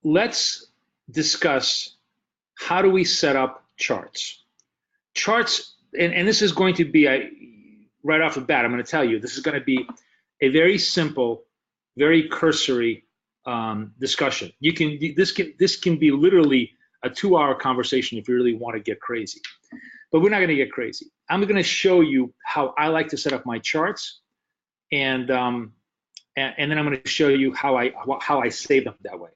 let's discuss how do we set up charts. Charts, and this is going to be, right off the bat, I'm going to tell you, this is going to be a very simple, very cursory discussion. This can be literally a 2-hour conversation if you really want to get crazy. But we're not going to get crazy. I'm going to show you how I like to set up my charts, and then I'm going to show you how I save them that way.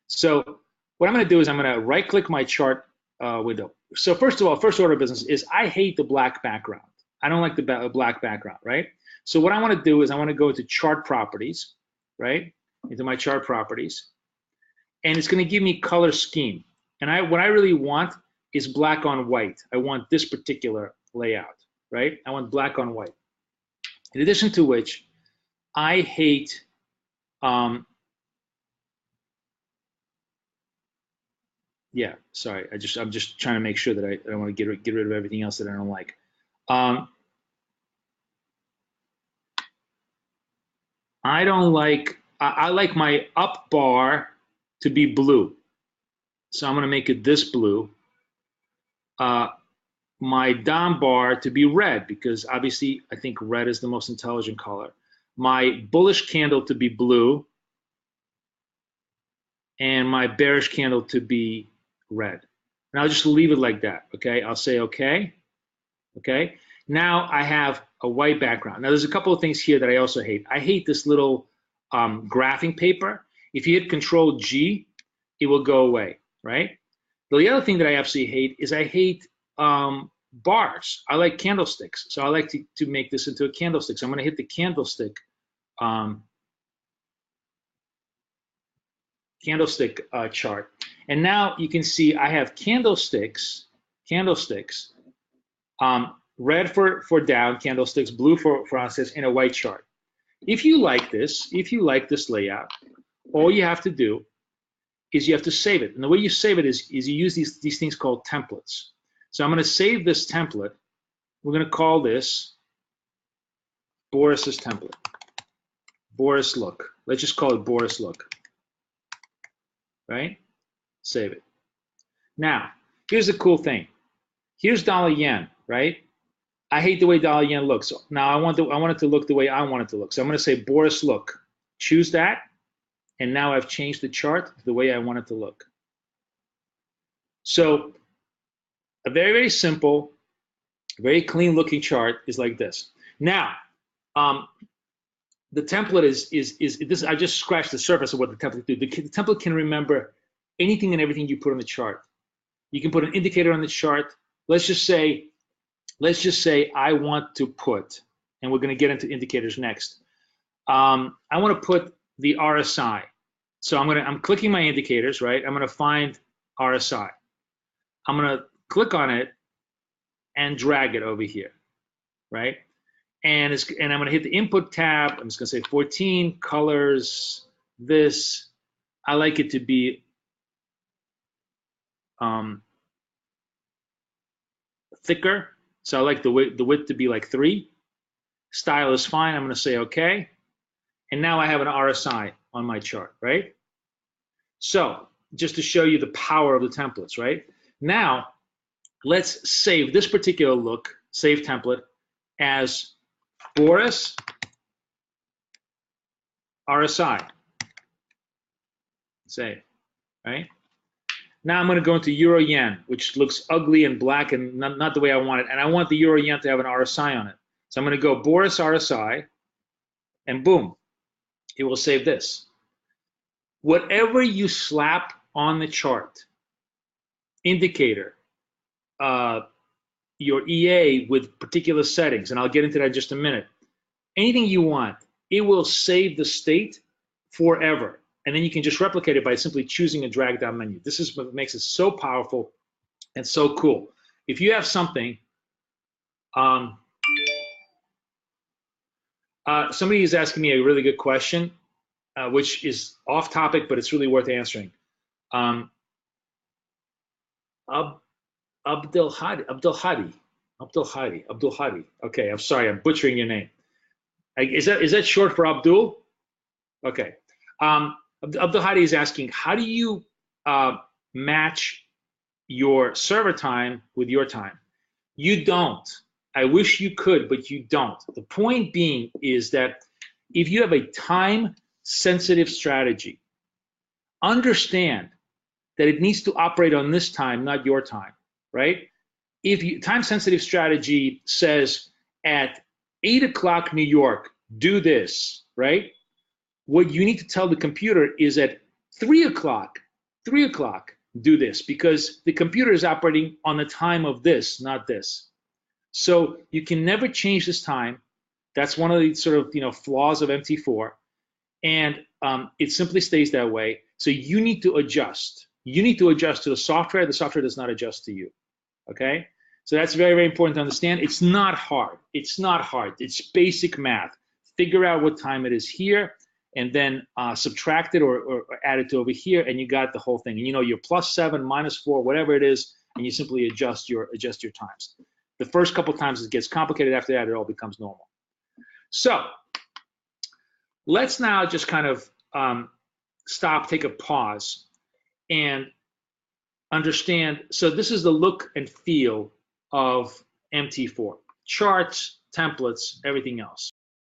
So what I'm going to do is I'm going to right-click my chart window. So first of all, first order of business is I hate the black background. I don't like the black background, right? So what I want to do is I want to go to chart properties, right? Into my chart properties, and it's going to give me color scheme. And what I really want is black on white. I want this particular layout, right? I want black on white. In addition to which, I hate yeah, sorry. I'm just trying to make sure that I don't want to get rid of everything else that I don't like. I don't like. I like my up bar to be blue, so I'm going to make it this blue. My down bar to be red, because obviously I think red is the most intelligent color. My bullish candle to be blue, and my bearish candle to be red. And I'll just leave it like that, okay? I'll say okay, okay? Now I have a white background. Now there's a couple of things here that I also hate. I hate this little graphing paper. If you hit Control G, it will go away, right? The other thing that I absolutely hate is I hate bars. I like candlesticks. So I like to make this into a candlestick. So I'm gonna hit the candlestick chart. And now you can see I have candlesticks, red for down candlesticks, blue for candlesticks, and a white chart. If you like this layout, all you have to do is you have to save it. And the way you save it is you use these things called templates. So I'm going to save this template. We're going to call this Boris's template. Boris look. Let's just call it Boris look. Right? Save it. Now, here's the cool thing. Here's dollar yen, right? I hate the way dollar yen looks. So now I want it to look the way I want it to look. So I'm going to say Boris look. Choose that. And now I've changed the chart the way I want it to look. So a very, very simple, very clean looking chart is like this. Now, the template is this. I just scratched the surface of what the template do. The template can remember anything and everything you put on the chart. You can put an indicator on the chart. Let's just say I want to put, and we're going to get into indicators next. I want to put the RSI. So I'm clicking my indicators, right? I'm going to find RSI. I'm going to click on it and drag it over here, right? And I'm going to hit the input tab. I'm just going to say 14 colors. This, I like it to be thicker. So I like the width to be like 3. Style is fine. I'm going to say okay. And now I have an RSI on my chart, right? So just to show you the power of the templates, right? Now let's save this particular look, save template, as Boris RSI. Save, right? Now I'm going to go into Euro Yen, which looks ugly and black and not the way I want it. And I want the Euro Yen to have an RSI on it. So I'm going to go Boris RSI, and boom, it will save this. Whatever you slap on the chart, indicator, your EA with particular settings, and I'll get into that in just a minute, anything you want, it will save the state forever. And then you can just replicate it by simply choosing a drag down menu. This is what makes it so powerful and so cool. If you have something, somebody is asking me a really good question, which is off topic, but it's really worth answering. Abdul Hadi. Okay, I'm sorry, I'm butchering your name. Is that short for Abdul? Okay. Abdul Hadi is asking, how do you match your server time with your time. You don't. I wish you could, but you don't. The point being is that if you have a time-sensitive strategy, understand that it needs to operate on this time, not your time, right? If you time-sensitive strategy says at 8 o'clock New York, do this, right? What you need to tell the computer is at 3 o'clock, do this, because the computer is operating on the time of this, not this. So you can never change this time. That's one of the sort of flaws of MT4, and it simply stays that way. So you need to adjust. You need to adjust to the software. The software does not adjust to you. Okay? So that's very, very important to understand. It's not hard. It's not hard. It's basic math. Figure out what time it is here, and then subtract it or add it to over here, and you got the whole thing. And you're +7, -4, whatever it is, and you simply adjust your times. The first couple times it gets complicated. After that, it all becomes normal. So let's now just kind of stop, take a pause, and understand. So this is the look and feel of MT4. Charts, templates, everything else.